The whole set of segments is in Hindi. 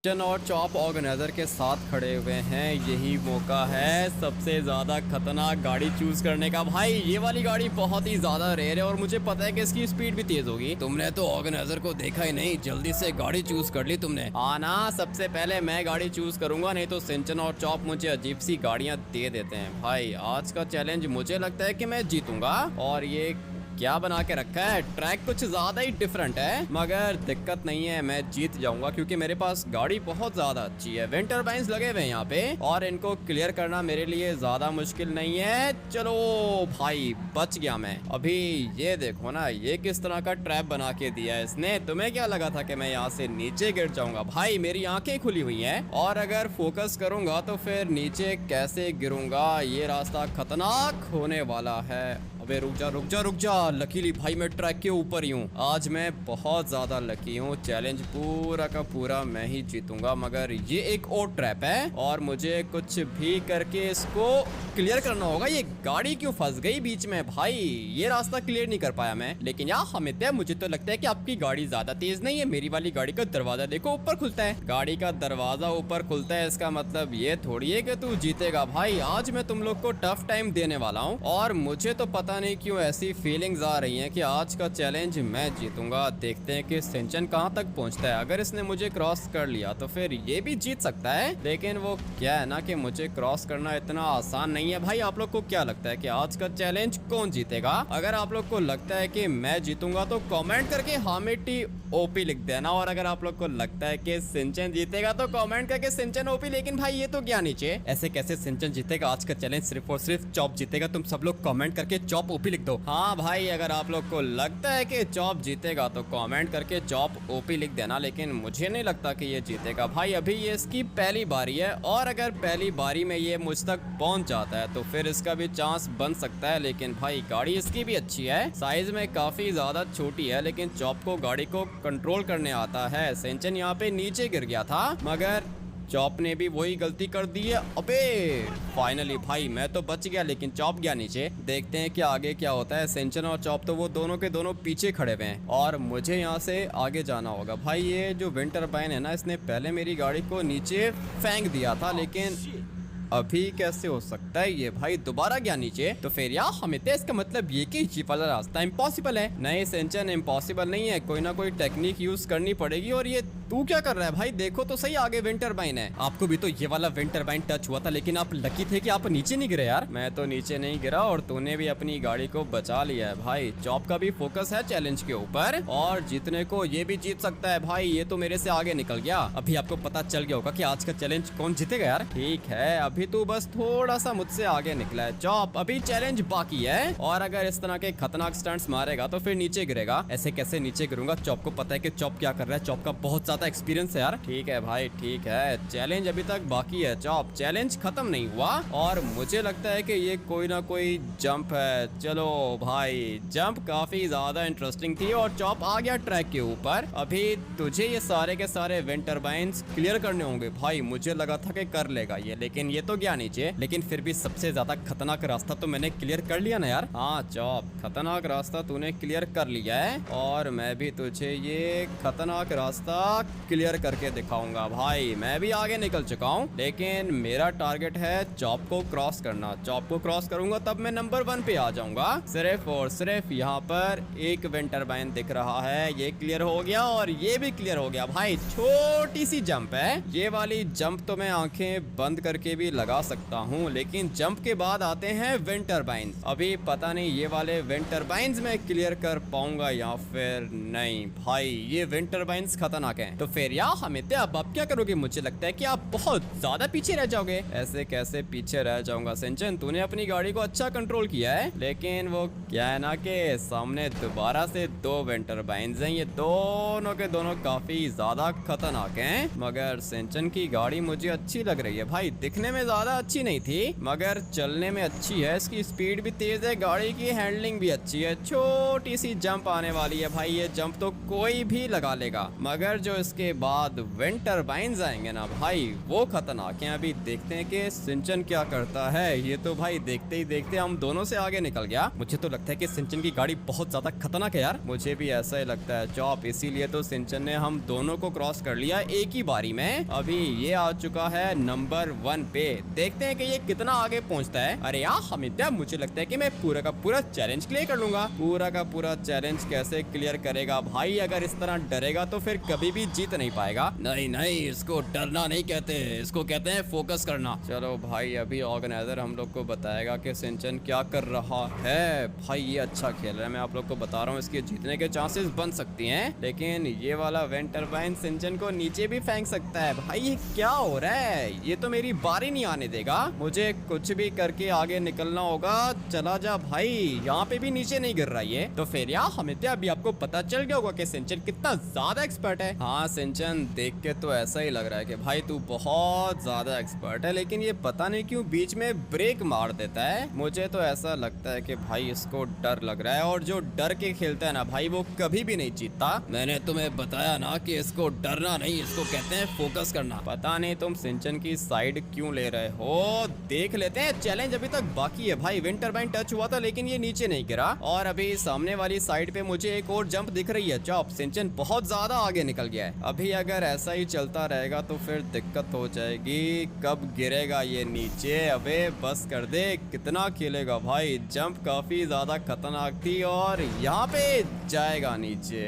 चन और चॉप ऑर्गेनाइजर के साथ खड़े हुए हैं। यही मौका है सबसे ज्यादा खतरनाक गाड़ी चूज करने का। भाई ये वाली गाड़ी बहुत ही ज्यादा रेयर है और मुझे पता है कि इसकी स्पीड भी तेज होगी। तुमने तो ऑर्गेनाइजर को देखा ही नहीं, जल्दी से गाड़ी चूज कर ली तुमने। हाँ ना, सबसे पहले मैं गाड़ी चूज करूंगा, नहीं तो सिंचन और चॉप मुझे अजीब सी गाड़ियां दे देते हैं। भाई आज का चैलेंज मुझे लगता है कि मैं जीतूंगा। और ये क्या बना के रखा है, ट्रैक कुछ ज्यादा ही डिफरेंट है, मगर दिक्कत नहीं है, मैं जीत जाऊंगा क्योंकि मेरे पास गाड़ी बहुत ज्यादा अच्छी है। विंड टर्बाइन्स लगे हुए हैं यहाँ पे और इनको क्लियर करना मेरे लिए ज्यादा मुश्किल नहीं है। चलो भाई बच गया मैं। अभी ये देखो ना, ये किस तरह का ट्रैप बना के दिया है इसने। तुम्हें क्या लगा था कि मैं यहाँ से नीचे गिर जाऊंगा? भाई मेरी आंखें खुली हुई हैं और अगर फोकस करूंगा तो फिर नीचे कैसे गिरूंगा। ये रास्ता खतरनाक होने वाला है। अबे रुक जा रुक जा रुक जा। लकीली भाई मैं ट्रैक के ऊपर ही हूँ। आज मैं बहुत ज्यादा लकी हूँ। चैलेंज पूरा का पूरा मैं ही जीतूंगा, मगर ये एक और ट्रैप है और मुझे कुछ भी करके इसको क्लियर करना होगा। ये गाड़ी क्यों फंस गई बीच में? भाई ये रास्ता क्लियर नहीं कर पाया मैं। लेकिन यार हमित, मुझे तो लगता है कि आपकी गाड़ी ज्यादा तेज नहीं है। मेरी वाली गाड़ी का दरवाजा देखो ऊपर खुलता है। गाड़ी का दरवाजा ऊपर खुलता है, इसका मतलब ये थोड़ी है कि तू जीतेगा। भाई आज मैं तुम लोग को टफ टाइम देने वाला हूँ और मुझे तो पता नहीं क्यों ऐसी फीलिंग्स आ रही हैं कि आज का चैलेंज मैं जीतूंगा। देखते हैं कि सिंचन कहां तक पहुंचता है। अगर इसने मुझे क्रॉस कर लिया तो फिर ये भी जीत सकता है, लेकिन वो क्या है ना कि मुझे क्रॉस करना इतना आसान नहीं है। भाई आप लोग को क्या लगता है कि आज का चैलेंज कौन जीतेगा? अगर आप लोग को लगता है कि मैं जीतूंगा तो कमेंट करके हामिटी ओपी लिख देना, और अगर आप लोग को लगता है कि सिंचन जीतेगा तो कमेंट करके सिंचन ओपी। लेकिन भाई ये तो क्या नीचे, ऐसे कैसे सिंचन जीतेगा? आज का चैलेंज सिर्फ और सिर्फ चॉप जीतेगा। तुम सब लोग कमेंट करके चॉप ओपी लिख दो। हाँ भाई अगर आप लोग को लगता है कि चॉप जीतेगा तो कमेंट करके चॉप ओपी लिख देना, लेकिन मुझे नहीं लगता कि ये जीतेगा। भाई अभी ये इसकी पहली बारी है और अगर पहली बारी में ये मुझ तक पहुंच जाता है तो फिर इसका भी चांस बन सकता है। लेकिन भाई गाड़ी इसकी भी अच्छी है, साइज में काफी ज्यादा छोटी है, लेकिन चॉप को गाड़ी को कंट्रोल करने आता है। सिंचन यहाँ पे नीचे गिर गया था मगर चॉप ने भी वही गलती कर दी है। अबे फाइनली भाई मैं तो बच गया, लेकिन चॉप गया नीचे। देखते हैं कि आगे क्या होता है। सिंचन और चॉप तो वो दोनों के दोनों पीछे खड़े हुए हैं और मुझे यहाँ से आगे जाना होगा। भाई ये जो विंड टर्बाइन है ना, इसने पहले मेरी गाड़ी को नीचे फेंक दिया था, लेकिन अभी कैसे हो सकता है ये? भाई दोबारा गया नीचे, तो फिर यार हमें तो इसका मतलब ये कि ये वाला रास्ता इम्पॉसिबल है। नहीं सिंचन इम्पॉसिबल नहीं है, कोई ना कोई टेक्निक यूज करनी पड़ेगी। और ये तू क्या कर रहा है भाई? देखो तो सही आगे विंड टर्बाइन है। आपको भी तो ये वाला विंड टर्बाइन टच हुआ था, लेकिन आप लकी थे कि आप नीचे नहीं गिरे यार। मैं तो नीचे नहीं गिरा और तूने भी अपनी गाड़ी को बचा लिया है। भाई चॉप का भी फोकस है चैलेंज के ऊपर और जीतने को ये भी जीत सकता है। भाई ये तो मेरे से आगे निकल गया। अभी आपको पता चल गया होगा कि आज का चैलेंज कौन जीतेगा यार। ठीक है अभी तू बस थोड़ा सा मुझसे आगे निकला है चॉप, अभी चैलेंज बाकी है। और अगर इस तरह के खतरनाक स्टंट्स मारेगा तो फिर नीचे गिरेगा। ऐसे कैसे नीचे गिरूंगा? चॉप को पता है कि चॉप क्या कर रहा है। चॉप का बहुत ज्यादा एक्सपीरियंस है यार। ठीक है भाई ठीक है, चैलेंज अभी तक बाकी है। चॉप चैलेंज खत्म नहीं हुआ और मुझे लगता है कि ये कोई ना कोई जंप है। चलो भाई जंप काफी ज्यादा इंटरेस्टिंग थी और चॉप आ गया ट्रैक के ऊपर। अभी तुझे ये सारे के सारे विंड टर्बाइन्स क्लियर करने होंगे। भाई मुझे लगा था कि कर लेगा ये, लेकिन ये तो गया नीचे। लेकिन फिर भी सबसे ज्यादा खतरनाक रास्ता तो मैंने क्लियर कर लिया ना यार। हाँ चॉप खतरनाक रास्ता तूने क्लियर कर लिया है और मैं भी तुझे ये खतरनाक रास्ता क्लियर करके दिखाऊंगा। भाई मैं भी आगे निकल चुका हूँ, लेकिन मेरा टारगेट है चॉप को क्रॉस करना। चॉप को क्रॉस करूंगा तब मैं नंबर 1 पे आ जाऊंगा। सिर्फ और सिर्फ यहाँ पर एक विंड टर्बाइन दिख रहा है, ये क्लियर हो गया और ये भी क्लियर हो गया। भाई छोटी सी जंप है, ये वाली जंप तो मैं आंखें बंद करके भी लगा सकता हूँ, लेकिन जंप के बाद आते हैं विंड टर्बाइन्स। अभी पता नहीं ये वाले विंड टर्बाइन्स मैं क्लियर कर पाऊंगा या फिर नहीं। भाई ये विंड टर्बाइन्स खतरनाक हैं। तो फिर यार हमें अब आप क्या करोगे? मुझे लगता है कि आप बहुत ज्यादा पीछे रह जाओगे। ऐसे कैसे पीछे रह जाऊंगा सिंचन? तूने अपनी गाड़ी को अच्छा कंट्रोल किया है, लेकिन वो क्या है ना कि सामने दोबारा से 2 विंड टर्बाइन्स हैं। ये दोनों के दोनों काफी ज्यादा खतरनाक हैं, मगर सिंचन की गाड़ी मुझे अच्छी लग रही है। भाई दिखने में ज्यादा अच्छी नहीं थी मगर चलने में अच्छी है। इसकी स्पीड भी तेज है, गाड़ी की हैंडलिंग भी अच्छी है। छोटी सी जंप आने वाली है भाई, ये जंप तो कोई भी लगा लेगा, मगर जो इसके बाद विंड टर्बाइंस आएंगे ना भाई, वो खतरनाक है। अभी देखते हैं कि सिंचन क्या करता है। ये तो भाई देखते ही देखते हम दोनों से आगे निकल गया। मुझे तो लगता है कि सिंचन की गाड़ी बहुत ज्यादा खतरनाक है यार, मुझे भी ऐसा ही लगता है चॉप। इसीलिए तो सिंचन ने हम दोनों को क्रॉस कर लिया एक ही बारी में। अभी ये आ चुका है नंबर 1 पे, देखते हैं कि ये कितना आगे पहुंचता है। अरे यार हमिद्या, मुझे लगता है कि मैं पूरा का पूरा चैलेंज क्लियर कर लूंगा। पूरा का पूरा चैलेंज कैसे क्लियर करेगा भाई? अगर इस तरह डरेगा तो फिर कभी भी जीत नहीं पाएगा। नहीं नहीं, इसको डरना नहीं कहते, इसको कहते हैं फोकस करना। चलो भाई, अभी ऑर्गेनाइजर हम लोग को बताएगा कि सिंचन क्या कर रहा है। भाई ये अच्छा खेल रहा है, मैं आप लोग को बता रहा हूँ। इसके जीतने के चांसेस बन सकती हैं, लेकिन ये वाला विंड टर्बाइन सिंचन को नीचे भी फेंक सकता है। भाई ये क्या हो रहा है? ये तो मेरी बारी नहीं आने देगा, मुझे कुछ भी करके आगे निकलना होगा। चला जा भाई, यहाँ पे भी नीचे नहीं गिर रहा ये तो। फिर यार हमिद्या, अभी आपको पता चल गया होगा कि सिंचन कितना ज्यादा एक्सपर्ट है। हाँ सिंचन, देख के तो ऐसा ही लग रहा है कि भाई तू बहुत ज्यादा एक्सपर्ट है, लेकिन ये पता नहीं क्यों बीच में ब्रेक मार देता है। मुझे तो ऐसा लगता है कि भाई इसको डर लग रहा है, और जो डर के खेलता है ना भाई, वो कभी भी नहीं जीतता। मैंने तुम्हें बताया ना कि इसको डरना नहीं, इसको कहते हैं फोकस करना। पता नहीं तुम सिंचन की साइड क्यों ले रहे हो। देख लेते हैं, चैलेंज अभी तक बाकी है भाई। विंड टर्बाइन टच हुआ था लेकिन ये नीचे नहीं गिरा, और अभी सामने वाली साइड पे मुझे एक और जंप दिख रही है। चॉप, सिंचन बहुत ज्यादा आगे निकल गया है। अभी अगर ऐसा ही चलता रहेगा तो फिर दिक्कत हो जाएगी। कब गिरेगा ये नीचे? अबे बस कर दे, कितना खेलेगा भाई। जंप काफी ज्यादा खतरनाक थी, और यहाँ पे जाएगा नीचे।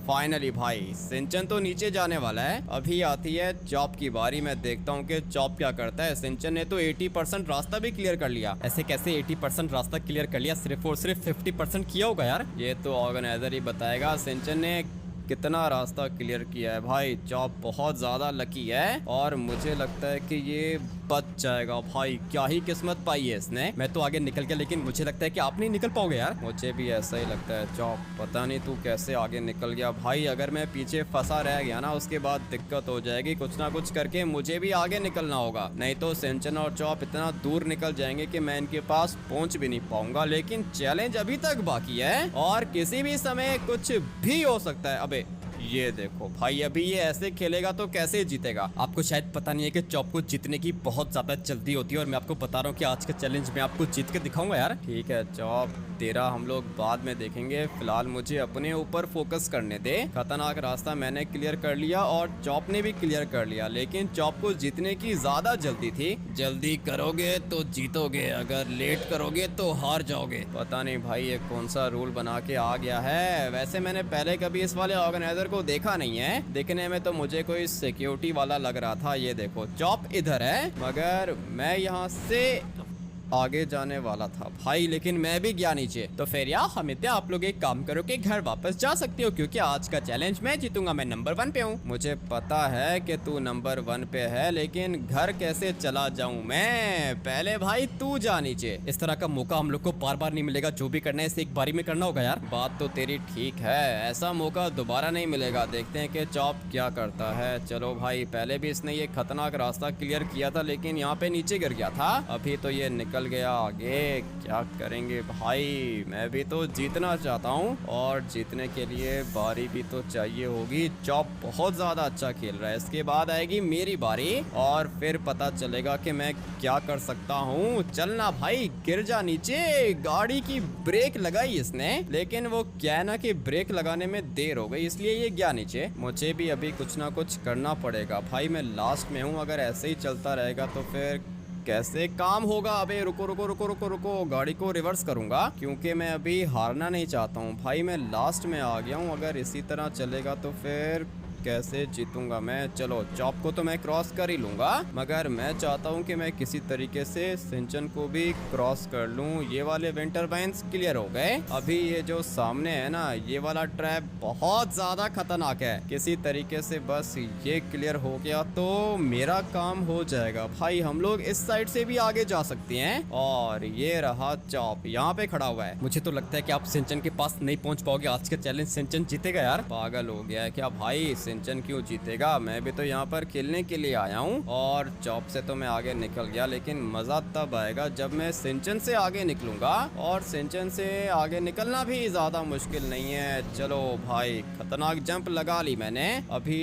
फाइनली भाई सिंचन तो नीचे जाने वाला है। अभी आती है चॉप की बारी। मैं देखता हूँ कि चॉप क्या करता है। सिंचन ने तो 80% रास्ता भी क्लियर कर लिया। ऐसे कैसे 80% रास्ता क्लियर कर लिया? सिर्फ और सिर्फ 50% किया होगा यार। ये तो ऑर्गेनाइजर ही बताएगा सिंचन ने कितना रास्ता क्लियर किया है। भाई चॉप बहुत ज्यादा लकी है, और मुझे लगता है कि ये बच जाएगा। भाई क्या ही किस्मत पाई है इसने। मैं तो आगे निकल गया, लेकिन मुझे लगता है कि आप नहीं निकल पाओगे यार। मुझे भी ऐसा ही लगता है चॉप, पता नहीं तू कैसे आगे निकल गया भाई। अगर मैं पीछे फंसा रह गया ना, उसके बाद दिक्कत हो जाएगी। कुछ ना कुछ करके मुझे भी आगे निकलना होगा, नहीं तो सिंचन और चॉप इतना दूर निकल जाएंगे कि मैं इनके पास पहुंच भी नहीं पाऊंगा। लेकिन चैलेंज अभी तक बाकी है, और किसी भी समय कुछ भी हो सकता है। अबे ये देखो भाई, अभी ये ऐसे खेलेगा तो कैसे जीतेगा? आपको शायद पता नहीं है कि चॉप को जीतने की बहुत ज्यादा जल्दी होती है, और मैं आपको बता रहा हूँ कि आज का चैलेंज मैं आपको जीत के दिखाऊंगा यार। ठीक है चॉप, तेरा हम लोग बाद में देखेंगे, फिलहाल मुझे अपने ऊपर फोकस करने दे। खतरनाक रास्ता मैंने क्लियर कर लिया, और चॉप ने भी क्लियर कर लिया, लेकिन चॉप को जीतने की ज्यादा जल्दी थी। जल्दी करोगे तो जीतोगे, अगर लेट करोगे तो हार जाओगे। पता नहीं भाई ये कौन सा रूल बना के आ गया है। वैसे मैंने पहले कभी इस वाले ऑर्गेनाइजर को देखा नहीं है, देखने में तो मुझे कोई सिक्योरिटी वाला लग रहा था। ये देखो चॉप इधर है, मगर मैं यहाँ से आगे जाने वाला था भाई, लेकिन मैं भी गया नीचे। तो फिर यार हमिद्या, आप लोग एक काम करो कि घर वापस जा सकते हो, क्योंकि आज का चैलेंज मैं जीतूंगा। मैं नंबर 1 पे हूँ। मुझे पता है कि तू नंबर 1 पे है, लेकिन घर कैसे चला जाऊं मैं? पहले भाई तू जा नीचे। इस तरह का मौका हम लोग को बार बार नहीं मिलेगा। जो भी करना है इसे एक बारी में करना होगा यार। बात तो तेरी ठीक है, ऐसा मौका दोबारा नहीं मिलेगा। देखते हैं कि चॉप क्या करता है। चलो भाई, पहले भी इसने ये खतरनाक रास्ता क्लियर किया था, लेकिन यहाँ पे नीचे गिर गया था। अभी तो ये निकल गया आगे। क्या करेंगे भाई? मैं भी तो जीतना चाहता हूँ, और जीतने के लिए बारी भी तो चाहिए होगी। चॉप बहुत ज्यादा अच्छा खेल रहा है। इसके बाद आएगी मेरी बारी, और फिर पता चलेगा कि मैं क्या कर सकता हूँ। चलना भाई, गिर जा नीचे। गाड़ी की ब्रेक लगाई इसने, लेकिन वो क्या है ना कि ब्रेक लगाने में देर हो गई, इसलिए ये गया नीचे। मुझे भी अभी कुछ ना कुछ करना पड़ेगा भाई। मैं लास्ट में हूँ, अगर ऐसे ही चलता रहेगा तो फिर कैसे काम होगा? अबे रुको रुको रुको रुको रुको, गाड़ी को रिवर्स करूंगा, क्योंकि मैं अभी हारना नहीं चाहता हूँ भाई। मैं लास्ट में आ गया हूँ, अगर इसी तरह चलेगा तो फिर कैसे जीतूंगा मैं? चलो चॉप को तो मैं क्रॉस कर ही लूंगा, मगर मैं चाहता हूं कि मैं किसी तरीके से सिंचन को भी क्रॉस कर लूं। ये वाले विंड टर्बाइन्स क्लियर हो गए। अभी ये जो सामने है ना, ये वाला ट्रैप बहुत ज्यादा खतरनाक है। किसी तरीके से बस ये क्लियर हो गया तो मेरा काम हो जाएगा भाई। हम लोग इस साइड से भी आगे जा सकते हैं। और ये रहा चॉप, यहाँ पे खड़ा हुआ है। मुझे तो लगता है कि आप सिंचन के पास नहीं पहुंच पाओगे। आज का चैलेंज सिंचन जीतेगा यार। पागल हो गया है क्या भाई? सिंचन क्यों जीतेगा, मैं भी तो यहाँ पर खेलने के लिए आया हूँ। और चॉप से तो मैं आगे निकल गया, लेकिन मजा तब आएगा जब मैं सिंचन से आगे निकलूंगा। और सिंचन से आगे निकलना भी ज्यादा मुश्किल नहीं है। चलो भाई, खतरनाक जंप लगा ली मैंने। अभी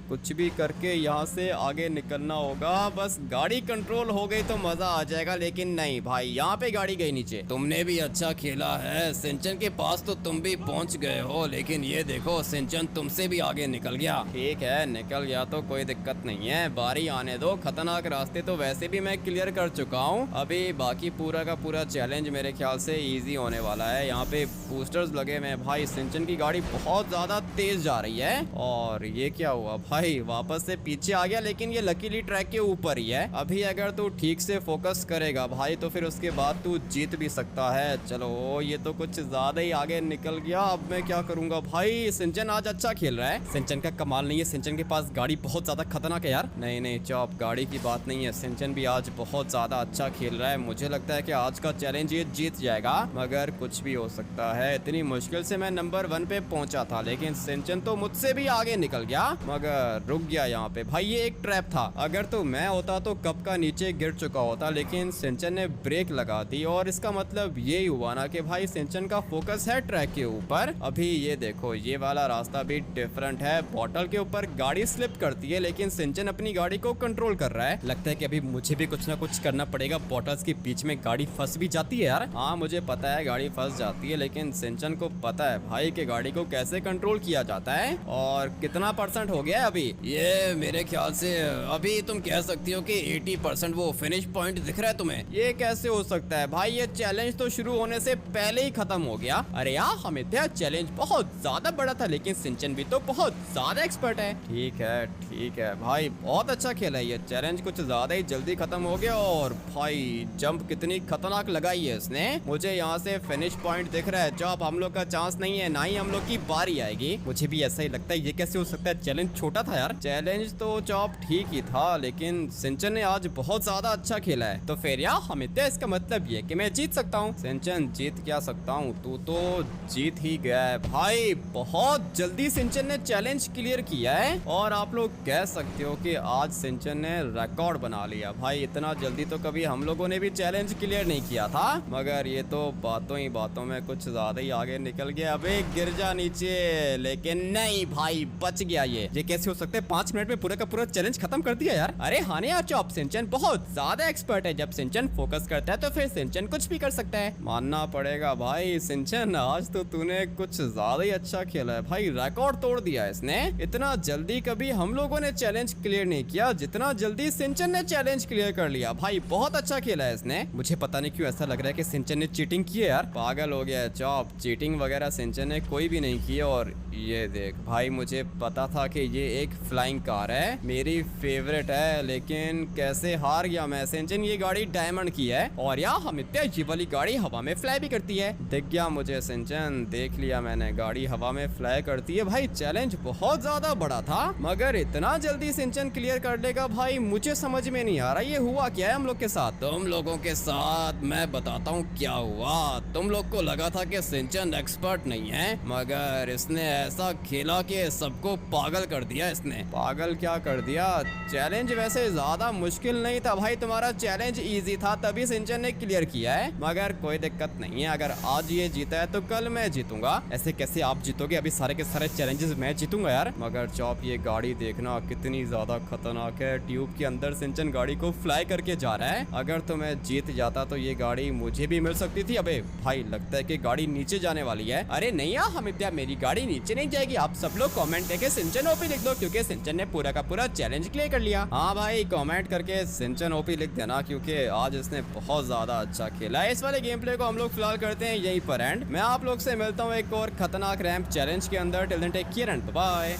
कुछ भी करके यहाँ से आगे निकलना होगा। बस गाड़ी कंट्रोल हो गई तो मजा आ जाएगा, लेकिन नहीं भाई, यहाँ पे गाड़ी गई नीचे। तुमने भी अच्छा खेला है, सिंचन के पास तो तुम भी पहुँच गए हो, लेकिन ये देखो सिंचन तुमसे भी आगे निकल गया। ठीक है, निकल गया तो कोई दिक्कत नहीं है, बारी आने दो। खतरनाक रास्ते तो वैसे भी मैं क्लियर कर चुका हूँ। अभी बाकी पूरा का पूरा चैलेंज मेरे ख्याल से इजी होने वाला है। यहाँ पे बूस्टर्स लगे हुए हैं भाई। सिंचन की गाड़ी बहुत ज्यादा तेज जा रही है। और ये क्या हुआ भाई, वापस से पीछे आ गया, लेकिन ये लकीली ट्रैक के ऊपर ही है। अभी अगर तू ठीक से फोकस करेगा भाई तो फिर उसके बाद तू जीत भी सकता है। चलो, ये तो कुछ ज्यादा ही आगे निकल गया। अब मैं क्या करूंगा भाई, सिंचन आज अच्छा खेल रहा है। सिंचन का कमाल नहीं है, सिंचन के पास गाड़ी बहुत ज्यादा खतरनाक है यार। नहीं नहीं चॉप, गाड़ी की बात नहीं है, सिंचन भी आज बहुत ज्यादा अच्छा खेल रहा है। मुझे लगता है कि आज का चैलेंज ये जीत जाएगा, मगर कुछ भी हो सकता है। इतनी मुश्किल से मैं नंबर 1 पे पहुंचा था, लेकिन सिंचन तो मुझसे भी आगे निकल गया, मगर रुक गया यहाँ पे भाई। ये एक ट्रैप था, अगर तो मैं होता तो कब का नीचे गिर चुका होता, लेकिन सिंचन ने ब्रेक लगा दी। और इसका मतलब ये हुआ ना कि भाई सिंचन का फोकस है ट्रैक के ऊपर। अभी ये देखो, ये वाला रास्ता भी डिफरेंट है। बॉटल के ऊपर गाड़ी स्लिप करती है, लेकिन सिंचन अपनी गाड़ी को कंट्रोल कर रहा है। लगता है कि अभी मुझे भी कुछ ना कुछ करना पड़ेगा। बॉटल्स के बीच में गाड़ी फंस भी जाती है यार। हाँ मुझे पता है गाड़ी फंस जाती है, लेकिन सिंचन को पता है भाई कि गाड़ी को कैसे कंट्रोल किया जाता है। और कितना % हो गया है अभी? ये मेरे ख्याल से अभी तुम कह सकती हो कि 80% वो फिनिश पॉइंट दिख रहा है तुम्हें। ये कैसे हो सकता है भाई, ये चैलेंज तो शुरू होने से पहले ही खत्म हो गया। अरे यार, हमें तो चैलेंज बहुत ज्यादा बड़ा था, लेकिन सिंचन भी तो बहुत ज्यादा एक्सपर्ट है। ठीक है भाई, बहुत अच्छा खेला है। ये चैलेंज कुछ ज्यादा ही जल्दी खत्म हो गया। और भाई जंप कितनी खतरनाक लगाई है इसने। मुझे यहाँ से फिनिश पॉइंट दिख रहा है। जॉब हम लोग का चांस नहीं है, ना ही हम लोग की बारी आएगी। मुझे भी ऐसा ही लगता है। ये कैसे हो सकता है, चैलेंज छोटा था यार। चैलेंज तो चॉप ठीक ही था, लेकिन सिंचन ने आज बहुत ज्यादा अच्छा खेला है। तो फिर यार हमें तो इसका मतलब ये कि मैं जीत सकता हूँ। सिंचन जीत क्या सकता हूँ, तू तो जीत ही गया है भाई। बहुत जल्दी सिंचन ने चैलेंज क्लियर किया है। और आप लोग कह सकते हो कि आज सिंचन ने रिकॉर्ड बना लिया भाई। इतना जल्दी तो कभी हम लोगों ने भी चैलेंज क्लियर नहीं किया था, मगर ये तो बातों ही बातों में कुछ ज्यादा ही आगे निकल गया। अबे गिर जा नीचे, लेकिन नहीं भाई, बच गया। ये कैसे हो सकता है? 5 मिनट में पूरा का पूरा चैलेंज खत्म कर दिया यार। अरे हाँ यार चॉप, सिंचन बहुत ज्यादा एक्सपर्ट है। जब सिंचन फोकस करता है तो फिर सिंचन कुछ भी कर सकता है। मानना पड़ेगा भाई सिंचन, आज तो तूने कुछ ज्यादा ही अच्छा खेला है भाई। रिकॉर्ड तोड़ दिया इसने। इतना जल्दी कभी हम लोगों ने चैलेंज क्लियर नहीं किया जितना जल्दी सिंचन ने चैलेंज क्लियर कर लिया भाई। बहुत अच्छा खेला है इसने। मुझे पता नहीं क्यों ऐसा लग रहा है कि सिंचन ने चीटिंग की है यार। पागल हो गया है चॉप, चीटिंग वगैरह सिंचन ने कोई भी नहीं की। और ये देख भाई, मुझे पता था कि ये एक फ्लाइंग कार है, मेरी फेवरेट है, लेकिन कैसे हार गया मैं। सिंचन ये गाड़ी डायमंड की है, और यार हम ये वाली गाड़ी हवा में फ्लाई भी करती है। दिख गया मुझे सिंचन, देख लिया मैंने, गाड़ी हवा में फ्लाई करती है भाई। चैलेंज बहुत ज्यादा बड़ा था, मगर इतना जल्दी सिंचन क्लियर कर लेगा भाई, मुझे समझ में नहीं आ रहा ये हुआ क्या है हम लोग के साथ। तुम लोगों के साथ मैं बताता हूँ क्या हुआ। तुम लोग को लगा था कि सिंचन एक्सपर्ट नहीं है, मगर इसने ऐसा खेला कि सबको पागल कर दिया इसने। पागल क्या कर दिया? चैलेंज वैसे ज्यादा मुश्किल नहीं था भाई, तुम्हारा चैलेंज इजी था, तभी सिंचन ने क्लियर किया है। मगर कोई दिक्कत नहीं है, अगर आज ये जीता है तो कल मैं जीतूंगा। ऐसे कैसे आप जीतोगे? अभी सारे के सारे चैलेंजेस मैं जीतूंगा यार। मगर चॉप, ये गाड़ी देखना कितनी ज्यादा खतरनाक है। ट्यूब के अंदर सिंचन गाड़ी को फ्लाई करके जा रहा है। अगर तो मैं जीत जाता तो ये गाड़ी मुझे भी मिल सकती थी। अबे भाई, लगता है कि गाड़ी नीचे जाने वाली है। अरे नहीं यार हमिद्या, मेरी गाड़ी नीचे नहीं जाएगी। आप सब लोग कमेंट करके सिंचन ओपी लिख दो, क्योंकि सिंचन ने पूरा का पूरा चैलेंज क्लियर कर लिया। हाँ भाई, कमेंट करके सिंचन ओपी लिख देना, क्योंकि आज इसने बहुत ज्यादा अच्छा खेला है। इस वाले गेम प्ले को हम लोग फिलहाल करते हैं यहीं पर एंड। मैं आप लोग से मिलता हूँ एक और खतरनाक रैंप चैलेंज के अंदर। Till then take care and bye.